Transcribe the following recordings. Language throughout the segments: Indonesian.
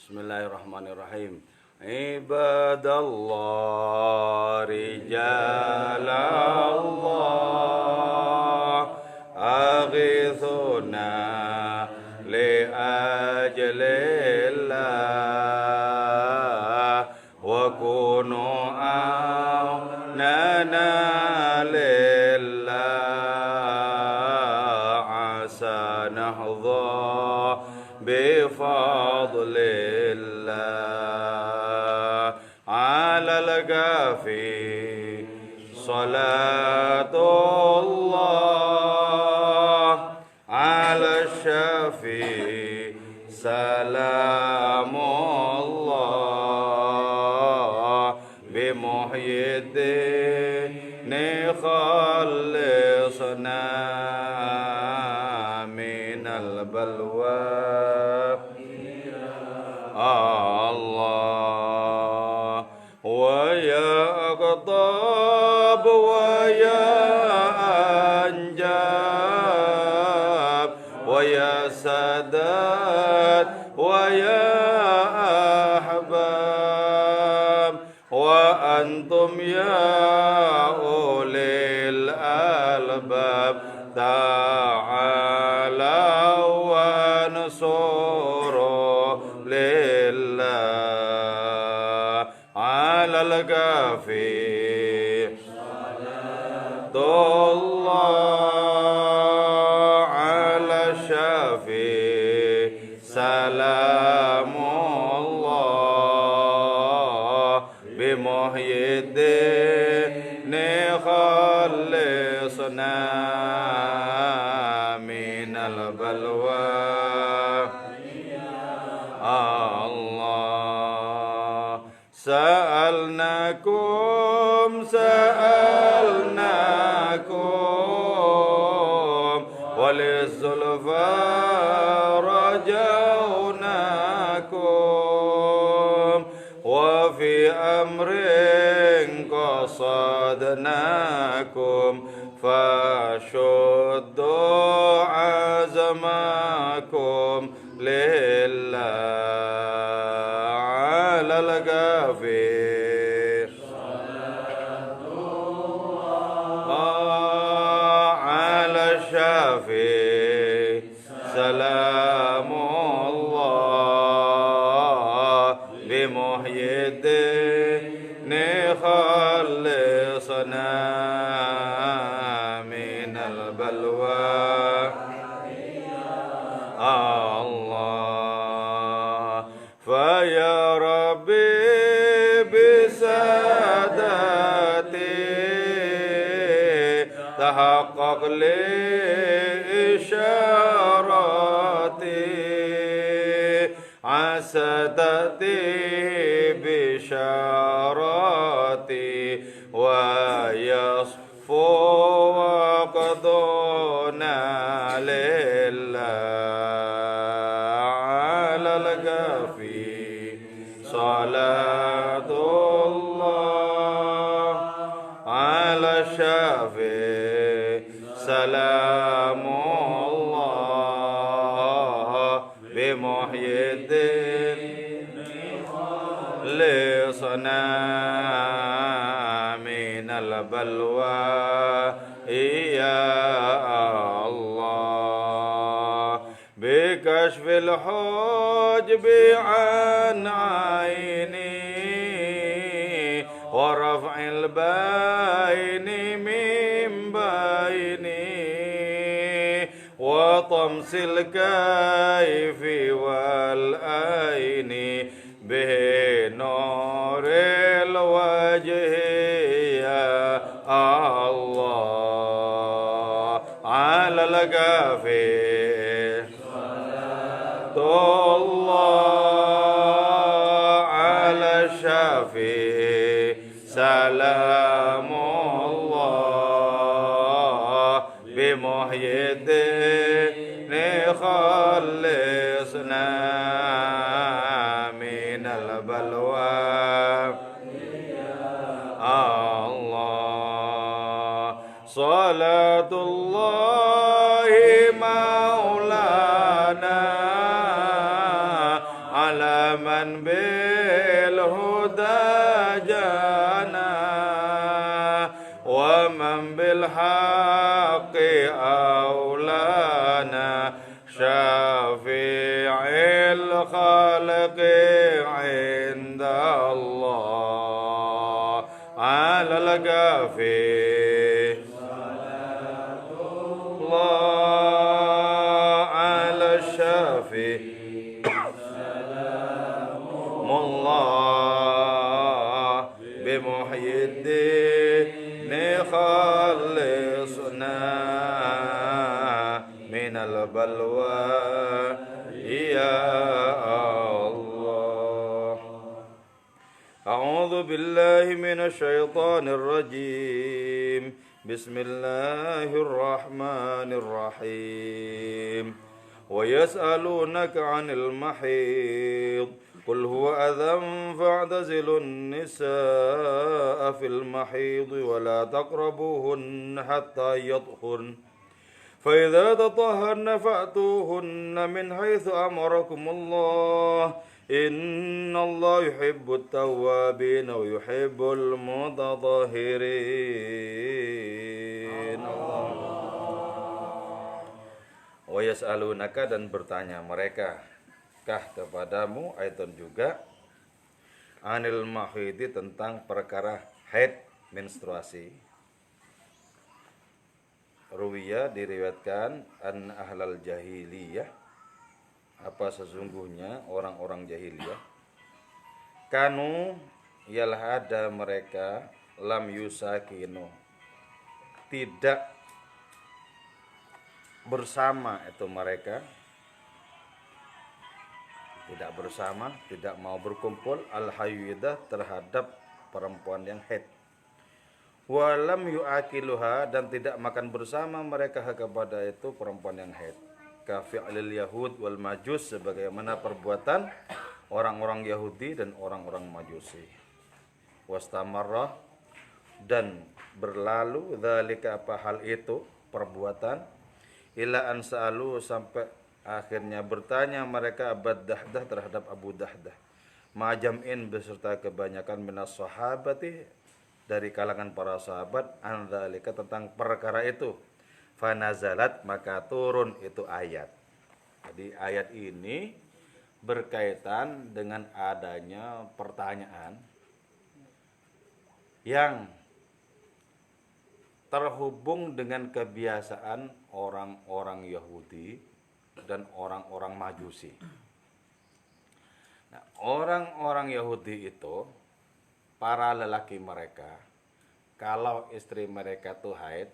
Bismillahirrahmanirrahim. Ibadallah rijalallah aghithuna li ajlillah wa kunu aunana lillah asa nahdha bifadlillah ala al-ghafi salatullah ala syafi salamullah bimuhyiddin khalisna minal balwa Allah wa ya aqtab wa ya anjab wa ya sadat wa ya ahbab wa antum ya ulil albab ta'ala wa nasuru lillah ala al-ghafi salatullah ala syafi salamullah bimuhyiddin khalisna minal balwa Allah sa'alnakum walizulfa rajawnakum wa fi amrin qasadnakum fashuddu azmakum lillah ala al-ghafi ala syafi salamullah bimuhyiddin khalisna minal balwa Allah fa ya rabbi bisadati tahaqqaq li isharati asadati bisharati wa yasfu waqduna lillah ala al-ghafi salatullah ala syafi salamullah bimuhyiddin lisana minal balwa ya Allah bikashfil hujbi an aini wa raf'il baini min baini wa tamsil kayfi wal aini bihi nuril wajhi ya Allah ala al-ghafi salatullah ala syafi salamullah bimuhyiddin khalisna minal balwa Allah salatullahi maulana من بالهدى جانا ومن بالحق أولانا شافع الخلق عند الله على الكافي الله على الشافي الله بمحيي الدين خلصنا من البلوى يا الله. أعوذ بالله من الشيطان الرجيم. بسم الله الرحمن الرحيم. ويسألونك عن المحيض قل هو أذى فاعتزلوا النساء في المحيض ولا تقربوهن حتى يطهرن فإذا تطهرن فأتوهن من حيث أمركم الله إن الله يحب التوابين ويحب المتطهرين. Wa yas'alunaka, dan bertanya mereka kepadamu, aiton juga, anil mahidi, tentang perkara haid, menstruasi. Ruwiya, diriwayatkan, an ahlal jahiliyah, apa sesungguhnya orang-orang jahiliyah, kanu, ialah ada mereka, lam yusakinu, tidak bersama itu mereka, tidak bersama, tidak mau berkumpul al-hayyidah terhadap perempuan yang haid. Walam yu'akiluha, dan tidak makan bersama mereka kepada itu perempuan yang haid. Kafi'lil yahud wal majus, sebagaimana perbuatan orang-orang Yahudi dan orang-orang Majusi. Wastamarrah, dan berlalu dzalika, apa hal itu, perbuatan, ila an sa'alu, sampai akhirnya bertanya mereka Abad Dahdah terhadap Abu Dahdah, ma'jam'in, beserta kebanyakan minas sahabati, dari kalangan para sahabat, an dzalika, tentang perkara itu. Fanazalat, maka turun itu ayat. Jadi ayat ini berkaitan dengan adanya pertanyaan yang terhubung dengan kebiasaan orang-orang Yahudi dan orang-orang Majusi. Nah, orang-orang Yahudi itu, para lelaki mereka, kalau istri mereka tuh haid,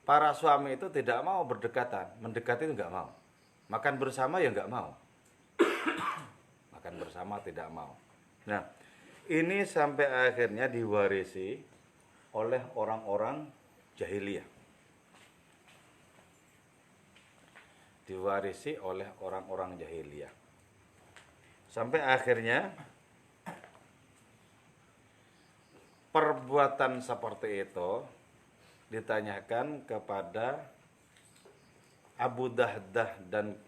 para suami itu tidak mau berdekatan, mendekati itu nggak mau, makan bersama ya nggak mau, makan bersama tidak mau. Nah, ini sampai akhirnya diwarisi oleh orang-orang jahiliyah, diwarisi oleh orang-orang jahiliyah, sampai akhirnya perbuatan seperti itu ditanyakan kepada Abu Dahdah dan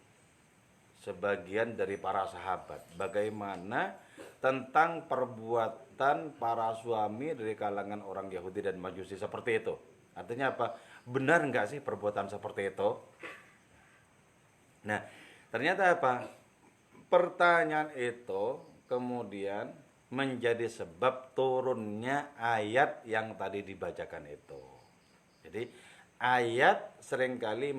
sebagian dari para sahabat, bagaimana tentang perbuatan para suami dari kalangan orang Yahudi dan Majusi seperti itu. Artinya apa? Benar nggak sih perbuatan seperti itu? Nah, ternyata apa? Pertanyaan itu kemudian menjadi sebab turunnya ayat yang tadi dibacakan itu. Jadi ayat seringkali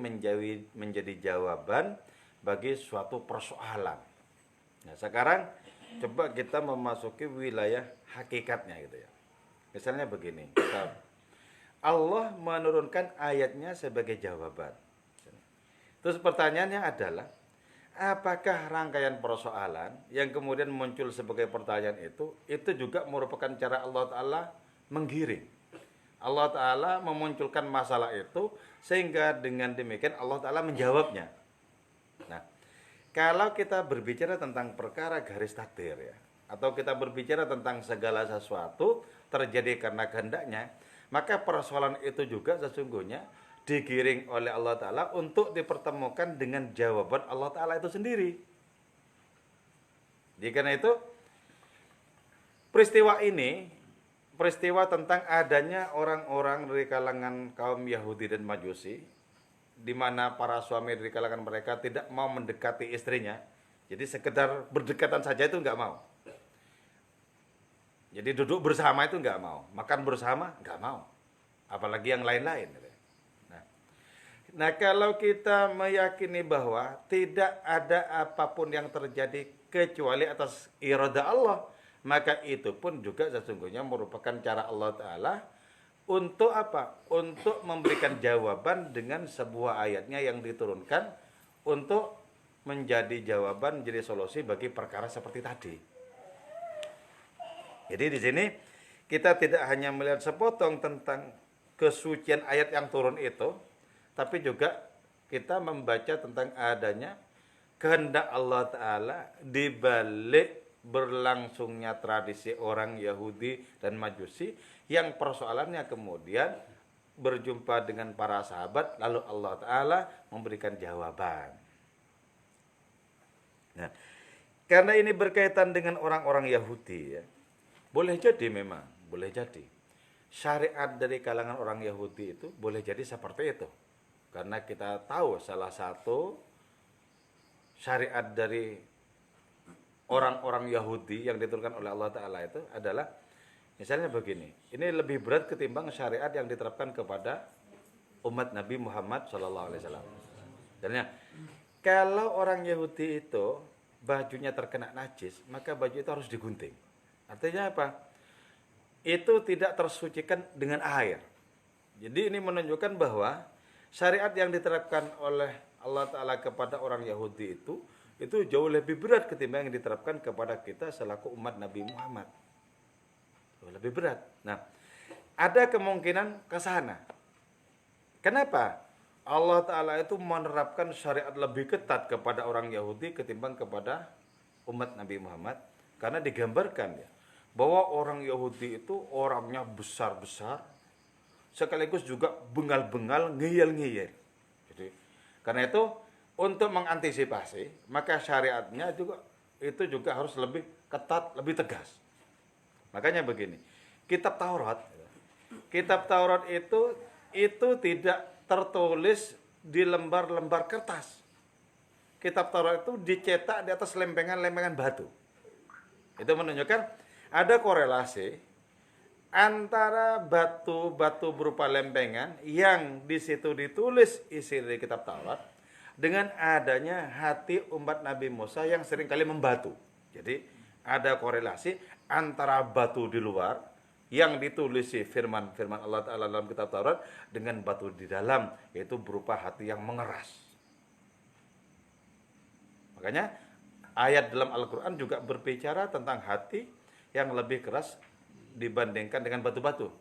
menjadi jawaban bagi suatu persoalan. Nah, sekarang coba kita memasuki wilayah hakikatnya gitu ya. Misalnya begini, Allah menurunkan ayatnya sebagai jawaban. Terus pertanyaannya adalah, apakah rangkaian persoalan yang kemudian muncul sebagai pertanyaan itu juga merupakan cara Allah Ta'ala menggiring. Allah Ta'ala memunculkan masalah itu sehingga dengan demikian Allah Ta'ala menjawabnya. Nah, kalau kita berbicara tentang perkara garis takdir ya, atau kita berbicara tentang segala sesuatu terjadi karena kehendaknya, maka persoalan itu juga sesungguhnya digiring oleh Allah Ta'ala untuk dipertemukan dengan jawaban Allah Ta'ala itu sendiri. Jadi karena itu peristiwa ini, peristiwa tentang adanya orang-orang dari kalangan kaum Yahudi dan Majusi, di mana para suami dari kalangan mereka tidak mau mendekati istrinya. Jadi sekedar berdekatan saja itu nggak mau. Jadi duduk bersama itu nggak mau, makan bersama nggak mau, apalagi yang lain-lain. Nah, kalau kita meyakini bahwa tidak ada apapun yang terjadi kecuali atas irada Allah, maka itu pun juga sesungguhnya merupakan cara Allah Ta'ala untuk apa? Untuk memberikan jawaban dengan sebuah ayatnya yang diturunkan untuk menjadi jawaban, menjadi solusi bagi perkara seperti tadi. Jadi di sini kita tidak hanya melihat sepotong tentang kesucian ayat yang turun itu, tapi juga kita membaca tentang adanya kehendak Allah Ta'ala di balik berlangsungnya tradisi orang Yahudi dan Majusi, yang persoalannya kemudian berjumpa dengan para sahabat, lalu Allah Ta'ala memberikan jawaban. Nah, karena ini berkaitan dengan orang-orang Yahudi, ya, boleh jadi memang, boleh jadi syariat dari kalangan orang Yahudi itu boleh jadi seperti itu. Karena kita tahu salah satu syariat dari orang-orang Yahudi yang diturunkan oleh Allah Ta'ala itu adalah misalnya begini. Ini lebih berat ketimbang syariat yang diterapkan kepada umat Nabi Muhammad SAW. Karena kalau orang Yahudi itu bajunya terkena najis, maka baju itu harus digunting. Artinya apa? Itu tidak tersucikan dengan air. Jadi ini menunjukkan bahwa syariat yang diterapkan oleh Allah Ta'ala kepada orang Yahudi itu jauh lebih berat ketimbang yang diterapkan kepada kita selaku umat Nabi Muhammad. Lebih berat. Nah, ada kemungkinan ke sana. Kenapa? Allah Ta'ala itu menerapkan syariat lebih ketat kepada orang Yahudi ketimbang kepada umat Nabi Muhammad. Karena digambarkan ya, bahwa orang Yahudi itu orangnya besar-besar, sekaligus juga bengal-bengal, ngeyel-ngeyel. Jadi, karena itu untuk mengantisipasi, maka syariatnya itu juga harus lebih ketat, lebih tegas. Makanya begini, kitab Taurat itu tidak tertulis di lembar-lembar kertas. Kitab Taurat itu dicetak di atas lempengan-lempengan batu. Itu menunjukkan ada korelasi antara batu-batu berupa lempengan yang di situ ditulis isi dari kitab Taurat dengan adanya hati umat Nabi Musa yang seringkali membatu. Jadi ada korelasi antara batu di luar yang ditulis firman-firman Allah Ta'ala dalam kitab Taurat dengan batu di dalam, yaitu berupa hati yang mengeras. Makanya ayat dalam Al-Quran juga berbicara tentang hati yang lebih keras dibandingkan dengan batu-batu.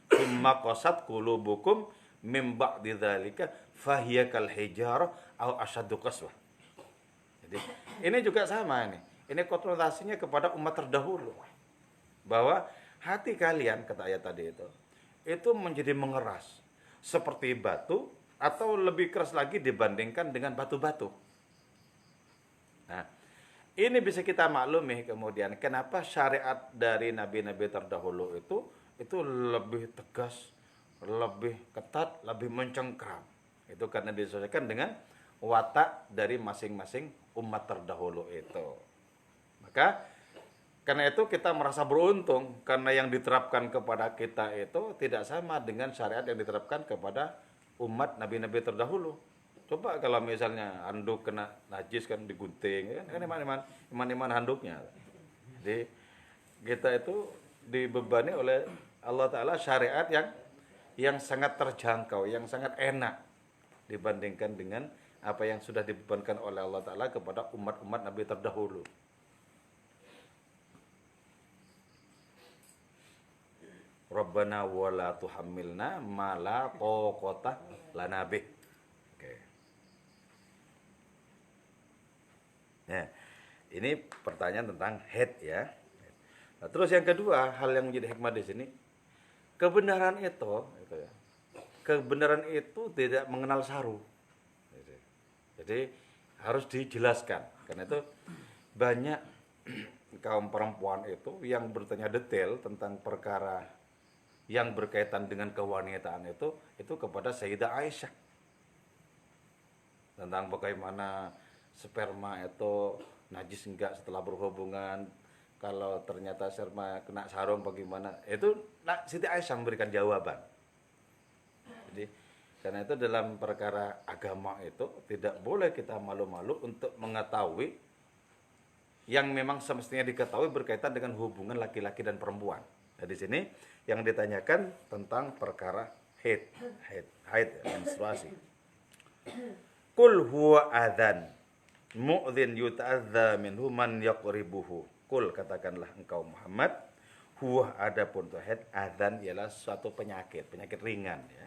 Tsumma qasat qulubukum mim ba'di dzalika fahiya kal hijarah aw asyaddu qaswah. Jadi ini juga sama nih. Ini konotasinya kepada umat terdahulu. Bahwa hati kalian, kata ayat tadi itu menjadi mengeras seperti batu atau lebih keras lagi dibandingkan dengan batu-batu. Nah, ini bisa kita maklumi kemudian kenapa syariat dari nabi-nabi terdahulu itu lebih tegas, lebih ketat, lebih mencengkram. Itu karena disesuaikan dengan watak dari masing-masing umat terdahulu itu. Maka karena itu kita merasa beruntung karena yang diterapkan kepada kita itu tidak sama dengan syariat yang diterapkan kepada umat nabi-nabi terdahulu. Coba kalau misalnya handuk kena najis kan digunting, kan iman-iman handuknya. Jadi kita itu dibebani oleh Allah Ta'ala syariat yang sangat terjangkau, yang sangat enak dibandingkan dengan apa yang sudah dibebankan oleh Allah Ta'ala kepada umat-umat Nabi terdahulu. Rabbana wala tuhammilna ma la taqata lana bih. Oke. Nah, ini pertanyaan tentang head ya. Nah, terus yang kedua, hal yang menjadi hikmah di sini, kebenaran itu ya. Kebenaran itu tidak mengenal saru. Jadi harus dijelaskan. Karena itu banyak kaum perempuan itu yang bertanya detail tentang perkara yang berkaitan dengan kewanitaan itu kepada Sayyidah Aisyah. Tentang bagaimana sperma itu najis enggak setelah berhubungan, kalau ternyata sperma kena sarung bagaimana. Itu Siti Aisyah memberikan jawaban. Jadi karena itu dalam perkara agama itu tidak boleh kita malu-malu untuk mengetahui yang memang semestinya diketahui berkaitan dengan hubungan laki-laki dan perempuan. Nah, di sini yang ditanyakan tentang perkara haid, menstruasi. Kul huwa adzan mu'dzin yuta'adza minhu man yaqribuhu. Kul, katakanlah engkau Muhammad, huwa adapun tuh haid, adzan ialah suatu penyakit ringan ya.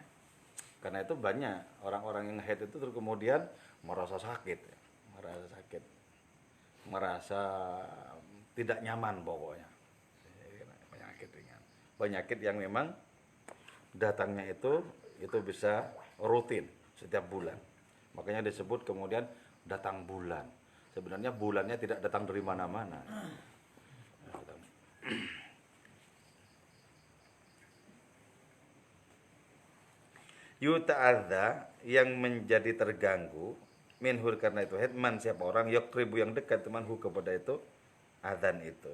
Karena itu banyak orang-orang yang haid itu terus kemudian merasa sakit, merasa tidak nyaman pokoknya. Penyakit ringan. Penyakit yang memang datangnya itu bisa rutin setiap bulan. Makanya disebut kemudian datang bulan. Sebenarnya bulannya tidak datang dari mana-mana. Yuta'adza, yang menjadi terganggu, minhur karena itu haid, man siapa orang, yaqribu yang dekat temanhu kepada itu adzan itu.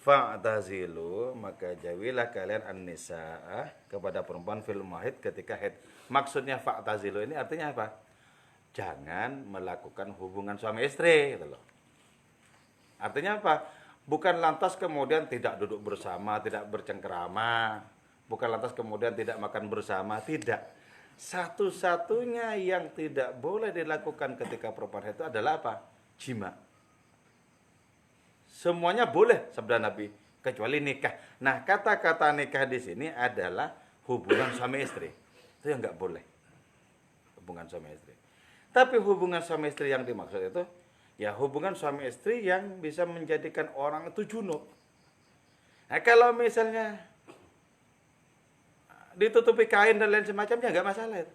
Fa'tazilu, maka jauhilah kalian an-nisaa kepada perempuan fil mahid ketika haid. Maksudnya fa'tazilu ini artinya apa? Jangan melakukan hubungan suami istri gitu loh. Artinya apa? Bukan lantas kemudian tidak duduk bersama, tidak bercengkerama, bukan lantas kemudian tidak makan bersama, tidak. Satu-satunya yang tidak boleh dilakukan ketika perempuan itu adalah apa? Jima. Semuanya boleh sabda Nabi kecuali nikah. Nah, kata-kata nikah di sini adalah hubungan suami istri. Itu yang nggak boleh. Hubungan suami istri. Tapi hubungan suami istri yang dimaksud itu ya hubungan suami istri yang bisa menjadikan orang itu junub. Nah, kalau misalnya ditutupi kain dan lain semacamnya nggak masalah itu.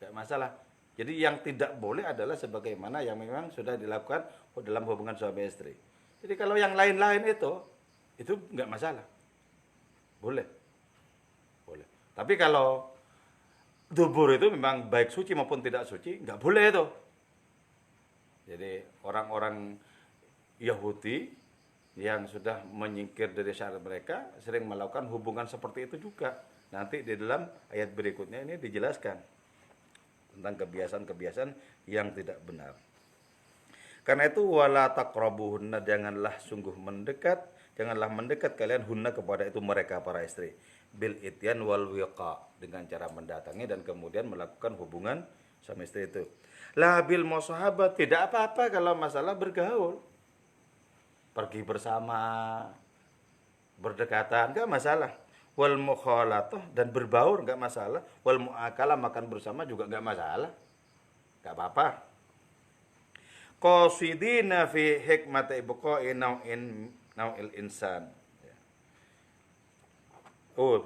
Nggak masalah. Jadi yang tidak boleh adalah sebagaimana yang memang sudah dilakukan dalam hubungan suami istri. Jadi kalau yang lain-lain itu nggak masalah. Boleh. Boleh. Tapi kalau dubur itu memang baik suci maupun tidak suci, nggak boleh itu. Jadi orang-orang Yahudi yang sudah menyingkir dari syariat mereka sering melakukan hubungan seperti itu juga. Nanti di dalam ayat berikutnya ini dijelaskan tentang kebiasaan-kebiasaan yang tidak benar. Karena itu wala taqrabuhunna, janganlah mendekat kalian hunna kepada itu mereka para istri bil ityan wal wiqa, dengan cara mendatangi dan kemudian melakukan hubungan sama istri itu. La bil musahabat, tidak apa-apa kalau masalah bergaul. Pergi bersama, berdekatan enggak masalah. Wal mukhalatah, dan berbaur enggak masalah. Wal muakalah, makan bersama juga enggak masalah. Enggak apa-apa. Qasidina fi hikmati ibqa'i nau'il insan. Oh,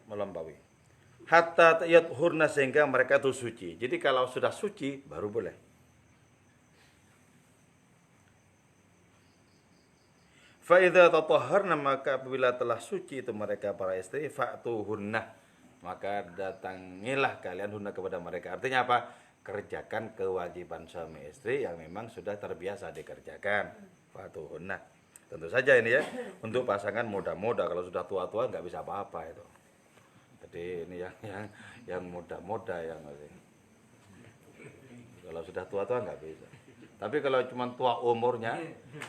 melampaui. Hatta yadhurna, sehingga mereka itu suci. Jadi kalau sudah suci baru boleh. Fa idza tatahharna, maka apabila telah suci itu mereka para istri, fa'tuhunna, maka datangilah kalian hunna kepada mereka. Artinya apa? Kerjakan kewajiban suami istri yang memang sudah terbiasa dikerjakan. Fa'tuhunna. Tentu saja ini ya, untuk pasangan muda-muda, kalau sudah tua-tua nggak bisa apa-apa itu. Jadi ini yang muda-muda yang masih. Kalau sudah tua-tua nggak bisa. Tapi kalau cuma tua umurnya,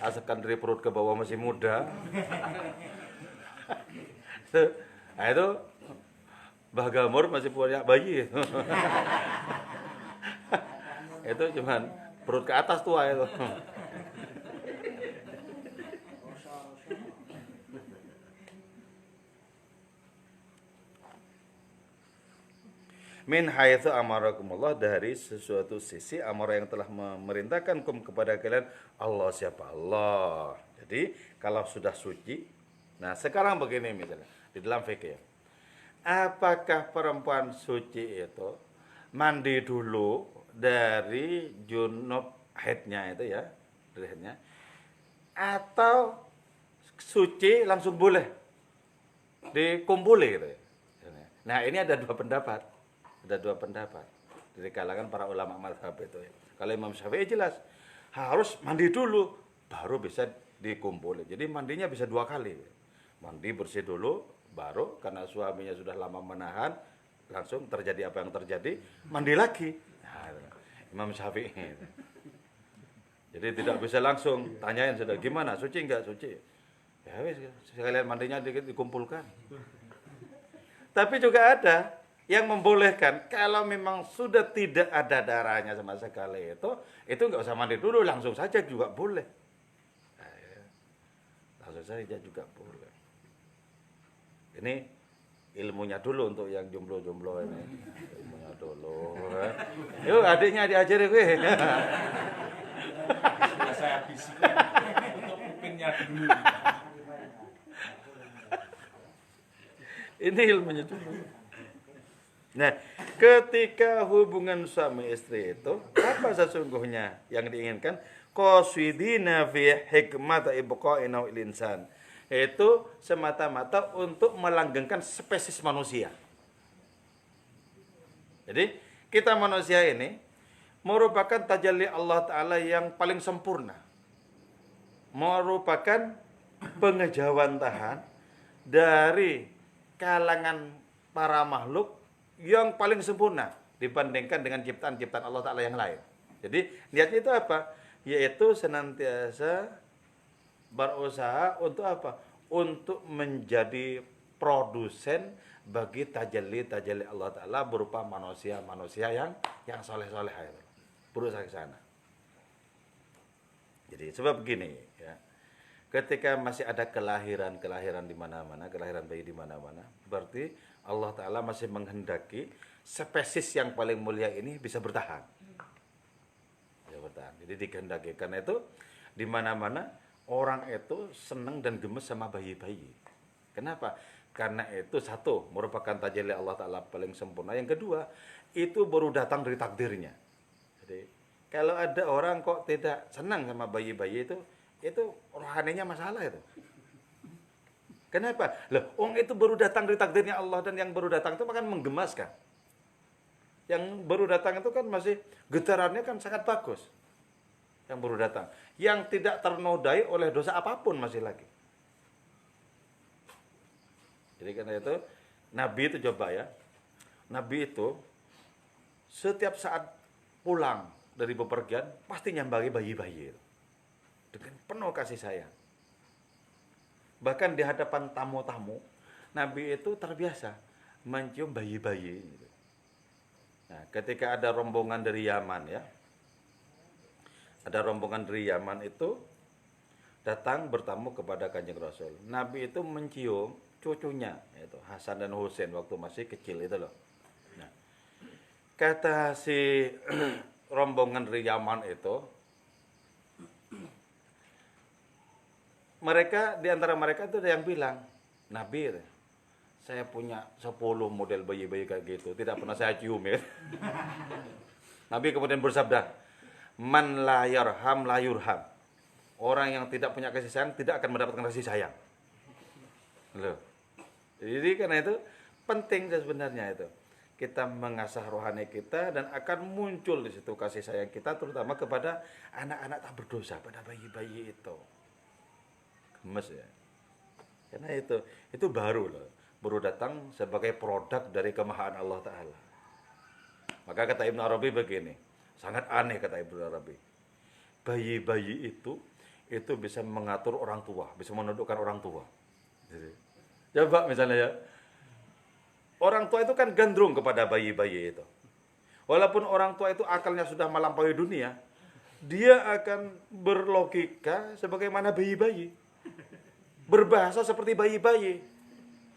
asalkan dari perut ke bawah masih muda, nah itu Bagamur masih punya bayi. Itu cuman perut ke atas tua itu. Min haitsu amarakumullah, dari sesuatu sisi amara yang telah memerintahkan kepada kalian Allah. Siapa? Allah. Jadi kalau sudah suci, nah sekarang begini misalnya di dalam fikih, apakah perempuan suci itu mandi dulu dari junub haidnya itu ya, dari haidnya, atau suci langsung boleh dikumpuli gitu ya. Nah ini ada dua pendapat, dari kalangan para ulama mazhab itu ya. Kalau Imam Syafi'i jelas harus mandi dulu baru bisa dikumpuli. Jadi mandinya bisa 2 kali, mandi bersih dulu baru karena suaminya sudah lama menahan langsung terjadi apa yang terjadi, mandi lagi. Nah, Imam Syafi'i. Jadi tidak bisa langsung tanyain sudah gimana, suci enggak suci. Ya wis sekalian mandinya dikit dikumpulkan. Tapi juga ada yang membolehkan kalau memang sudah tidak ada darahnya sama sekali itu enggak usah mandi dulu, langsung saja juga boleh. Nah, ya. Langsung saja juga boleh. Ini ilmunya dulu untuk yang jomblo-jomblo ini. Ilmunya dulu. Yuk adiknya diajari gue. Sudah saya bisikin untuk kupingnya dulu. Ini ilmunya dulu. Nah, ketika hubungan suami istri itu apa sesungguhnya yang diinginkan? Qasidina fi hikmata ibqa'ina il insan. Itu semata-mata untuk melanggengkan spesies manusia. Jadi, kita manusia ini merupakan tajalli Allah Ta'ala yang paling sempurna. Merupakan pengejawantahan dari kalangan para makhluk yang paling sempurna dibandingkan dengan ciptaan-ciptaan Allah Ta'ala yang lain. Jadi niatnya itu apa? Yaitu senantiasa berusaha untuk apa? Untuk menjadi produsen bagi tajalli Allah Ta'ala berupa manusia-manusia yang soleh-soleh itu. Berusaha ke sana. Jadi sebab begini ya. Ketika masih ada kelahiran di mana-mana, kelahiran bayi di mana-mana, berarti Allah Ta'ala masih menghendaki spesies yang paling mulia ini bisa bertahan. Bisa bertahan. Jadi dikehendaki. Karena itu di mana-mana orang itu senang dan gemes sama bayi-bayi. Kenapa? Karena itu satu, merupakan tajalli Allah Ta'ala paling sempurna. Yang kedua, itu baru datang dari takdirnya. Jadi kalau ada orang kok tidak senang sama bayi-bayi itu rohaninya masalah itu. Kenapa? Loh, itu baru datang dari takdirnya Allah dan yang baru datang itu kan menggemaskan. Yang baru datang itu kan masih getarannya kan sangat bagus. Yang baru datang, yang tidak ternodai oleh dosa apapun masih lagi. Jadi karena itu Nabi itu coba ya. Nabi itu setiap saat pulang dari bepergian pasti nyambangi bayi-bayi itu. Dengan penuh kasih sayang. Bahkan di hadapan tamu-tamu, Nabi itu terbiasa mencium bayi-bayi. Nah, ketika ada rombongan dari Yaman ya, ada rombongan dari Yaman itu datang bertamu kepada Kanjeng Rasul. Nabi itu mencium cucunya, yaitu Hasan dan Husain waktu masih kecil itu loh. Nah, kata si rombongan dari Yaman itu, di antara mereka itu ada yang bilang, Nabi, saya punya 10 model bayi-bayi kayak gitu, tidak pernah saya cium ya. Nabi kemudian bersabda, man la yarham la yurham. Orang yang tidak punya kasih sayang tidak akan mendapatkan kasih sayang. Loh. Jadi karena itu penting sebenarnya itu. Kita mengasah rohani kita dan akan muncul di situ kasih sayang kita terutama kepada anak-anak tak berdosa, pada bayi-bayi itu. Gemes ya. Karena itu baru loh. Baru datang sebagai produk dari kemahaan Allah Ta'ala. Maka kata Ibnu Arabi begini, sangat aneh kata Ibnu Arabi. Bayi-bayi itu bisa mengatur orang tua, bisa menundukkan orang tua. Jadi, coba misalnya ya, orang tua itu kan gandrung kepada bayi-bayi itu. Walaupun orang tua itu akalnya sudah melampaui dunia, dia akan berlogika sebagaimana bayi-bayi. Berbahasa seperti bayi-bayi.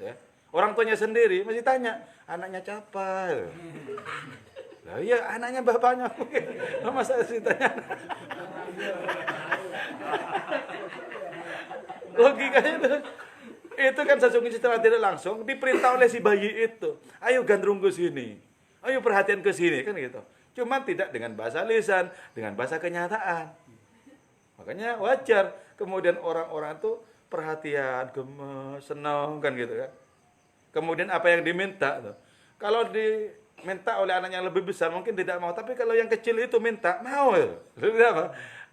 Ya. Orang tuanya sendiri masih tanya, anaknya siapa? Lah iya, anaknya bapaknya. Masa ditanya? Logikanya itu kan sesungguhnya secara tidak langsung diperintah oleh si bayi itu. Ayo gandrung ke sini. Ayo perhatian ke sini kan gitu. Cuma tidak dengan bahasa lisan, dengan bahasa kenyataan. Makanya wajar kemudian orang-orang itu perhatian, gemes, senang kan gitu kan. Kemudian apa yang diminta tuh. Kalau diminta oleh anak yang lebih besar mungkin tidak mau, tapi kalau yang kecil itu minta, mau ya. Berarti apa?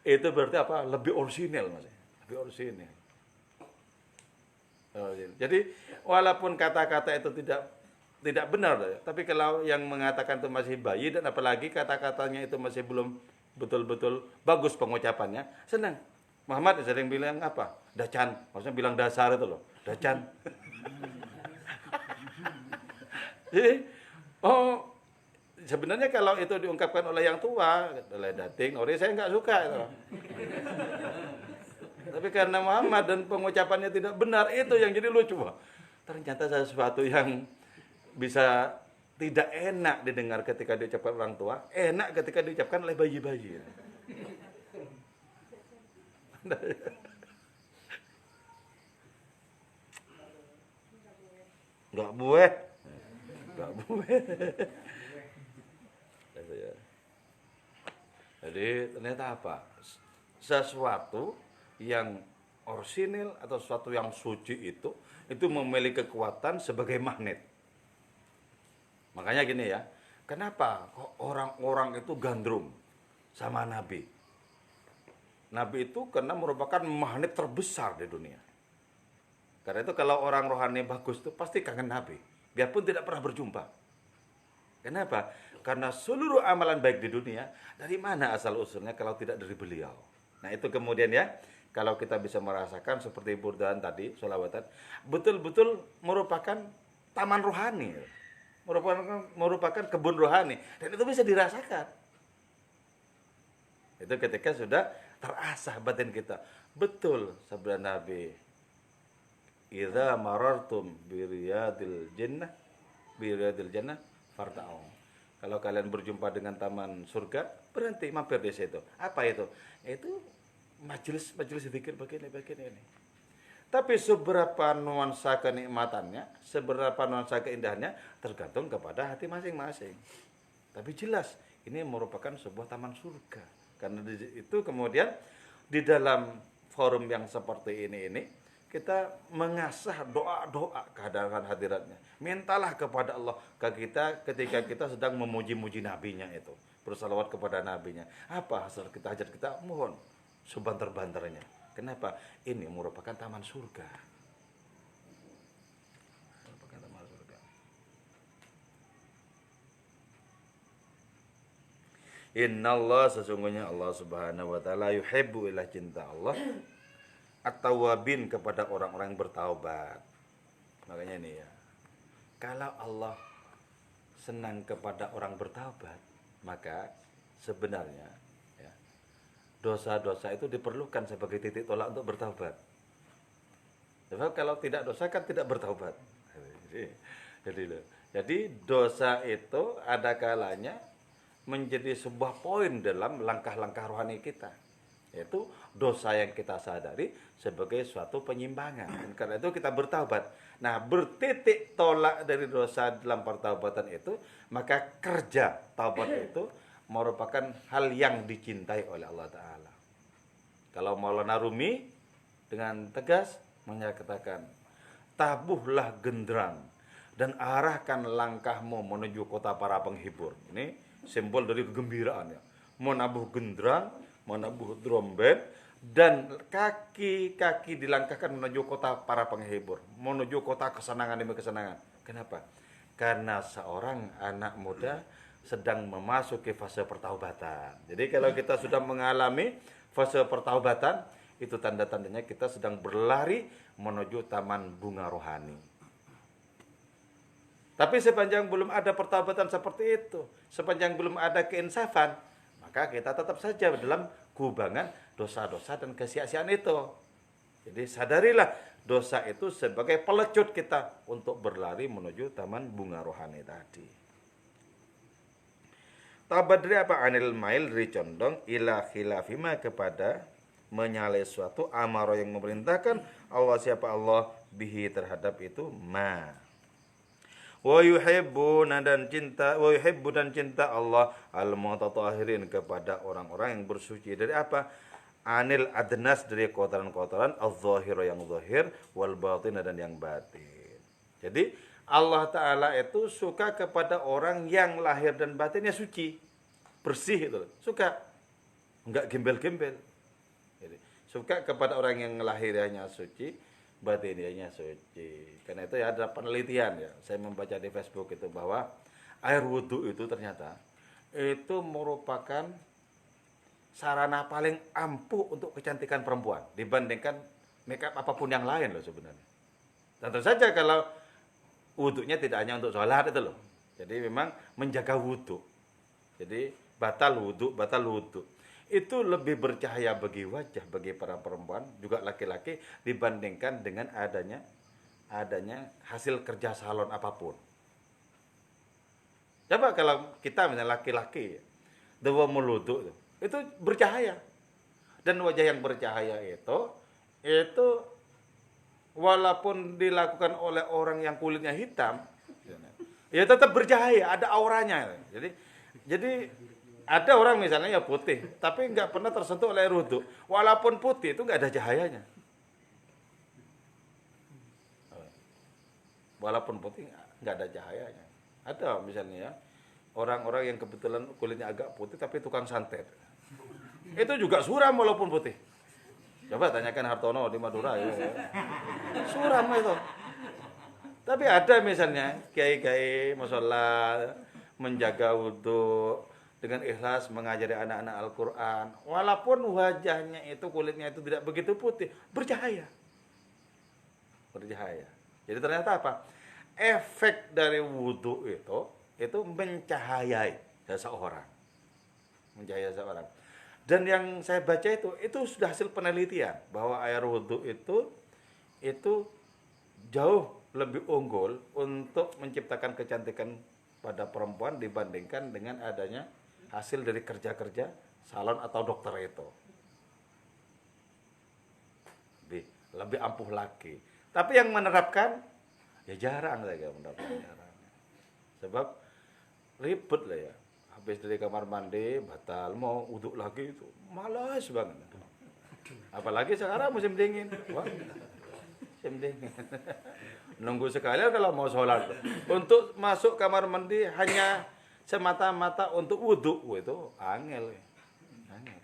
Itu berarti apa? Lebih orisinil Mas. Lebih orisinil. Jadi walaupun kata-kata itu tidak benar, tapi kalau yang mengatakan itu masih bayi dan apalagi kata-katanya itu masih belum betul-betul bagus pengucapannya, senang. Muhammad sering bilang apa? Dacan, maksudnya bilang dasar itu loh, dacan. Jadi, sebenarnya kalau itu diungkapkan oleh yang tua, oleh dating, saya nggak suka itu. Tapi karena Muhammad dan pengucapannya tidak benar, itu yang jadi lucu. Ternyata sesuatu yang bisa tidak enak didengar ketika diucapkan orang tua, enak ketika diucapkan oleh bayi-bayi. Enggak boleh. Enggak boleh. Jadi ternyata apa? Sesuatu yang orsinil atau sesuatu yang suci itu memiliki kekuatan sebagai magnet. Makanya gini ya, kenapa kok orang-orang itu gandrung sama Nabi? Nabi itu karena merupakan magnet terbesar di dunia. Karena itu kalau orang rohani bagus itu pasti kangen Nabi, biarpun tidak pernah berjumpa. Kenapa? Karena seluruh amalan baik di dunia, dari mana asal-usulnya kalau tidak dari beliau? Nah itu kemudian ya, kalau kita bisa merasakan seperti burdan tadi, sholawatan, betul-betul merupakan taman rohani. Merupakan kebun rohani. Dan itu bisa dirasakan. Itu ketika sudah terasah batin kita. Betul sabda Nabi. Idza marartum biriyadil jannah farta'u. Kalau kalian berjumpa dengan taman surga, berhenti mampir di situ. Apa itu? Itu majelis zikir begini ini. Tapi seberapa nuansa kenikmatannya, seberapa nuansa keindahannya tergantung kepada hati masing-masing. Tapi jelas ini merupakan sebuah taman surga. Karena itu kemudian di dalam forum yang seperti ini kita mengasah doa-doa kehadiran hadiratnya. Mintalah kepada Allah ke kita ketika kita sedang memuji-muji nabinya itu. Bersalawat kepada nabinya. Apa hasil kita, hajat kita? Mohon sebanter-banternya. Kenapa? Ini merupakan taman surga. Merupakan taman surga. Innallah, sesungguhnya Allah Subhanahu wa taala yuhibbu, ilah cinta Allah at-tawwabin, kepada orang-orang yang bertaubat. Makanya ini ya. Kalau Allah senang kepada orang bertaubat, maka sebenarnya dosa-dosa itu diperlukan sebagai titik tolak untuk bertaubat. Sebab kalau tidak dosa kan tidak bertaubat. Jadi dosa itu ada kalanya menjadi sebuah poin dalam langkah-langkah rohani kita. Yaitu dosa yang kita sadari sebagai suatu penyimpangan. Dan karena itu kita bertaubat. Nah, bertitik tolak dari dosa dalam pertaubatan itu, maka kerja taubat itu merupakan hal yang dicintai oleh Allah Ta'ala. Kalau Maulana Rumi dengan tegas menyatakan, tabuhlah genderang dan arahkan langkahmu menuju kota para penghibur. Ini simbol dari kegembiraan ya. Menabuh genderang, menabuh trompet, dan kaki-kaki dilangkahkan menuju kota para penghibur, menuju kota kesenangan demi kesenangan. Kenapa? Karena seorang anak muda sedang memasuki fase pertaubatan. Jadi kalau kita sudah mengalami fase pertaubatan, itu tanda-tandanya kita sedang berlari menuju taman bunga rohani. Tapi sepanjang belum ada pertaubatan seperti itu, sepanjang belum ada keinsafan, maka kita tetap saja dalam kubangan dosa-dosa dan kesia-siaan itu. Jadi sadarilah dosa itu sebagai pelecut kita untuk berlari menuju taman bunga rohani tadi. Tabadri apa? Anil mail, dari condong ila khilafima, kepada menyalahi suatu amaro yang memerintahkan Allah, siapa Allah, bihi terhadap itu ma. Wa yuhibbuna dan cinta wa yuhibbu dan cinta Allah al-mutatahhirin kepada orang-orang yang bersuci dari apa? Anil adnas dari kotoran-kotoran, az-zahira yang zahir, wal batin dan yang batin. Jadi Allah Ta'ala itu suka kepada orang yang lahir dan batinnya suci, bersih itu, suka, enggak gembel-gembel. Jadi, suka kepada orang yang lahirnya suci, batinnya suci. Karena itu ya ada penelitian ya, saya membaca di Facebook itu bahwa air wudhu itu ternyata itu merupakan sarana paling ampuh untuk kecantikan perempuan dibandingkan makeup apapun yang lain loh sebenarnya. Tentu saja kalau wudhunya tidak hanya untuk sholat itu loh. Jadi memang menjaga wudhu. Jadi batal wudhu. Itu lebih bercahaya bagi wajah, bagi para perempuan, juga laki-laki dibandingkan dengan adanya hasil kerja salon apapun. Coba kalau kita misalnya laki-laki, dawamul wudu itu bercahaya. Dan wajah yang bercahaya itu walaupun dilakukan oleh orang yang kulitnya hitam, ya tetap bercahaya, ada auranya. Jadi ada orang misalnya ya putih, tapi nggak pernah tersentuh oleh air wudu. Walaupun putih itu nggak ada cahayanya. Walaupun putih nggak ada cahayanya. Ada misalnya ya, orang-orang yang kebetulan kulitnya agak putih tapi tukang santet. Itu juga suram walaupun putih. Coba tanyakan Hartono di Madura ya. Suram itu. Tapi ada misalnya kiai-kiai mushola menjaga wudhu dengan ikhlas mengajari anak-anak Al-Quran. Walaupun wajahnya itu kulitnya itu tidak begitu putih, bercahaya. Bercahaya. Jadi ternyata apa? Efek dari wudhu itu mencahayai seseorang. Mencahayai seseorang. Dan yang saya baca itu sudah hasil penelitian bahwa air wudhu itu jauh lebih unggul untuk menciptakan kecantikan pada perempuan dibandingkan dengan adanya hasil dari kerja-kerja salon atau dokter itu. Lebih ampuh lagi. Tapi yang menerapkan ya jarang saja menerapkan. Sebab ribet lah ya. Habis dari kamar mandi batal, mau wudhu lagi itu malas banget. Apalagi sekarang musim dingin. Wah, musim dingin. Nunggu sekalian kalau mau sholat. Untuk masuk kamar mandi hanya semata-mata untuk wudhu itu angel. Angel.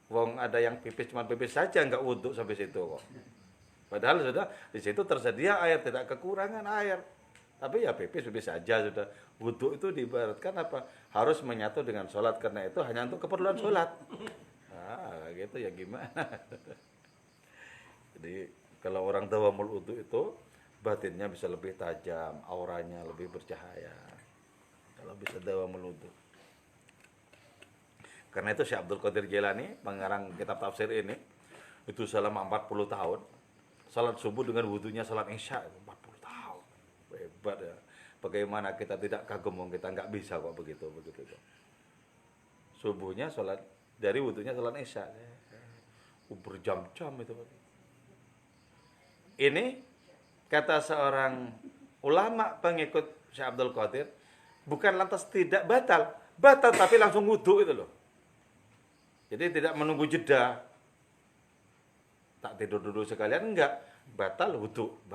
Wong ada yang pipis cuma pipis saja nggak wudhu sampai situ kok. Padahal sudah di situ tersedia air, tidak kekurangan air. Tapi ya pipis saja sudah. Wudhu itu diibaratkan apa? Harus menyatu dengan sholat karena itu hanya untuk keperluan sholat. Nah, gitu ya gimana? Jadi kalau orang dawamul wudhu itu batinnya bisa lebih tajam, auranya lebih bercahaya. Kalau bisa dawamul wudhu. Karena itu Syekh Abdul Qadir Jailani, pengarang kitab tafsir ini, itu selama 40 tahun, salat subuh dengan wudhunya salat isya, 40 tahun. Hebat ya. Bagaimana kita tidak kagum, kita nggak bisa kok begitu. Subuhnya salat, dari wudhunya salat isya. Berjam-jam itu. Ini kata seorang ulama pengikut Syekh Abdul Qadir, bukan lantas tidak batal tapi langsung wudhu itu loh. Jadi tidak menunggu jeda. Tak tidur dulu sekalian, enggak. Batal wudhu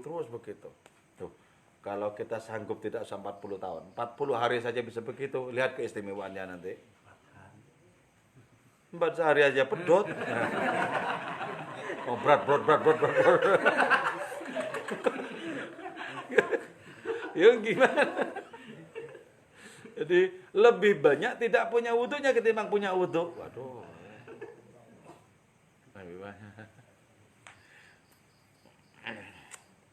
terus begitu. Tuh, kalau kita sanggup tidak usah 40 tahun, 40 hari saja bisa begitu. Lihat keistimewaannya nanti. 4 hari aja pedot. Oh, berat. Ya gimana? Jadi lebih banyak tidak punya wudhunya ketimbang punya wudhu. Waduh. Lebih banyak.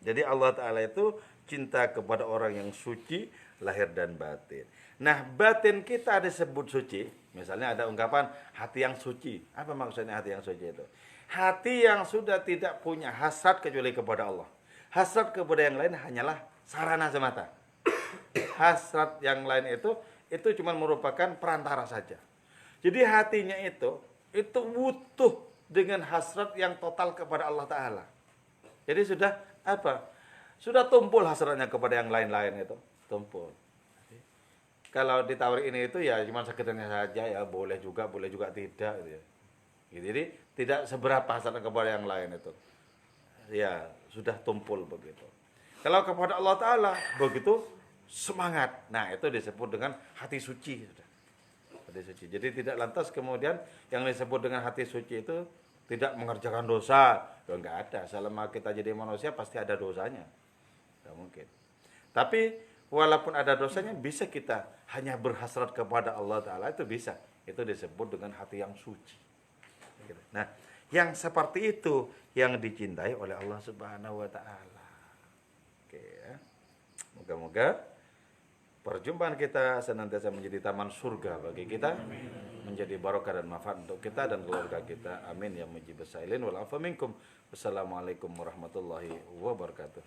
Jadi Allah Ta'ala itu cinta kepada orang yang suci, lahir dan batin. Nah, batin kita disebut suci. Misalnya ada ungkapan hati yang suci. Apa maksudnya hati yang suci itu? Hati yang sudah tidak punya hasrat kecuali kepada Allah. Hasrat kepada yang lain hanyalah sarana semata. Hasrat yang lain itu cuma merupakan perantara saja. Jadi hatinya itu butuh dengan hasrat yang total kepada Allah Ta'ala. Jadi sudah apa? sudah tumpul hasratnya kepada yang lain-lain itu, tumpul. Kalau ditawari ini itu ya cuma sekedarnya saja ya, boleh juga tidak gitu ya. Jadi tidak seberapa hasrat kepada yang lain itu. Ya, sudah tumpul begitu. Kalau kepada Allah Ta'ala begitu semangat. Nah, itu disebut dengan hati suci. Hati suci. Jadi tidak lantas kemudian yang disebut dengan hati suci itu tidak mengerjakan dosa. Ya, enggak ada. Selama kita jadi manusia pasti ada dosanya. Tidak mungkin. Tapi walaupun ada dosanya bisa kita hanya berhasrat kepada Allah Ta'ala, itu bisa. Itu disebut dengan hati yang suci. Nah, yang seperti itu yang dicintai oleh Allah Subhanahu wa Ta'ala. Oke ya. Moga-moga perjumpaan kita senantiasa menjadi taman surga bagi kita, menjadi barokah dan manfaat untuk kita dan keluarga kita. Amin ya mujibus sailin wal afa minkum. Wassalamualaikum warahmatullahi wabarakatuh.